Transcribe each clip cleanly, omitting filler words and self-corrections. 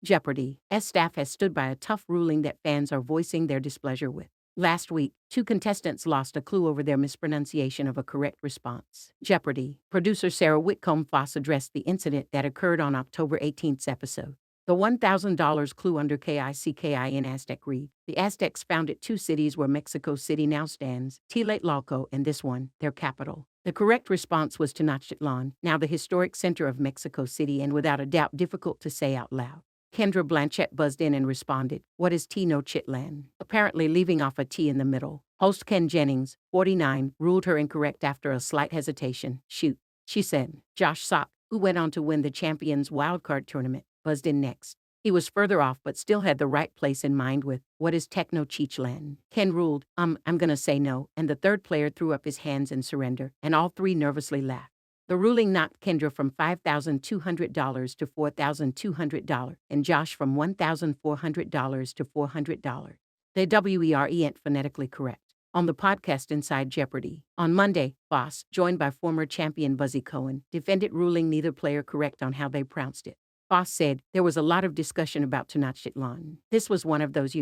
Jeopardy! Staff has stood by a tough ruling that fans are voicing their displeasure with. Last week, 2 contestants lost a clue over their mispronunciation of a correct response. Jeopardy! Producer Sarah Whitcomb Foss addressed the incident that occurred on October 18th's episode. The $1,000 clue under KICKIN AZTEC read, the Aztecs founded 2 cities where Mexico City now stands, Tlatelolco and this one, their capital. The correct response was Tenochtitlan, now the historic center of Mexico City and without a doubt difficult to say out loud. Kendra Blanchette buzzed in and responded, "What is Te-no-chit-lan?" Apparently leaving off a T in the middle. Host Ken Jennings, 49, ruled her incorrect after a slight hesitation. "Shoot," she said. Josh Sock, who went on to win the Champions Wildcard Tournament, buzzed in next. He was further off but still had the right place in mind with, "What is Te-no-chit-lan?" Ken ruled, I'm gonna say no," and the third player threw up his hands in surrender, and all 3 nervously laughed. The ruling knocked Kendra from $5,200 to $4,200 and Josh from $1,400 to $400. The WERE ain't phonetically correct. On the podcast Inside Jeopardy! On Monday, Foss, joined by former champion Buzzy Cohen, defended ruling neither player correct on how they pronounced it. Foss said, "There was a lot of discussion about Tenochtitlan. This was one of those,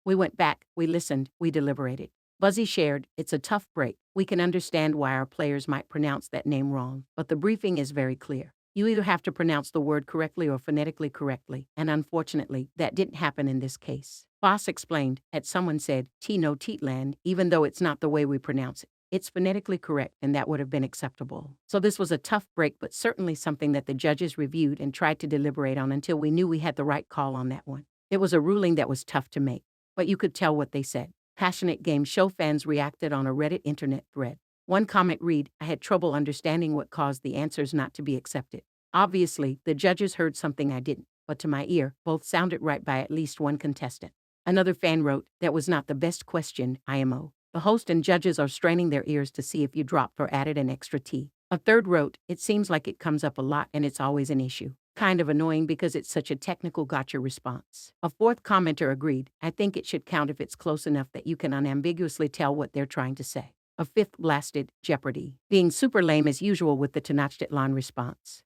We went back, we listened, we deliberated." Buzzy shared, "It's a tough break. We can understand why our players might pronounce that name wrong, but the briefing is very clear. You either have to pronounce the word correctly or phonetically correctly, and unfortunately, that didn't happen in this case." Foss explained, had someone said Te-no-chit-lan, even though it's not the way we pronounce it. It's phonetically correct, and that would have been acceptable. So this was a tough break, but certainly something that the judges reviewed and tried to deliberate on until we knew we had the right call on that one. It was a ruling that was tough to make, but you could tell what they said. Passionate game show fans reacted on a Reddit internet thread. One comment read, "I had trouble understanding what caused the answers not to be accepted. Obviously, the judges heard something I didn't, but to my ear, both sounded right by at least one contestant." Another fan wrote, "That was not the best question, IMO. The host and judges are straining their ears to see if you dropped or added an extra T." A third wrote, "It seems like it comes up a lot and it's always an issue. Kind of annoying because it's such a technical gotcha response." A fourth commenter agreed, "I think it should count if it's close enough that you can unambiguously tell what they're trying to say." A fifth blasted, "Jeopardy! Being super lame as usual with the Tenochtitlan response.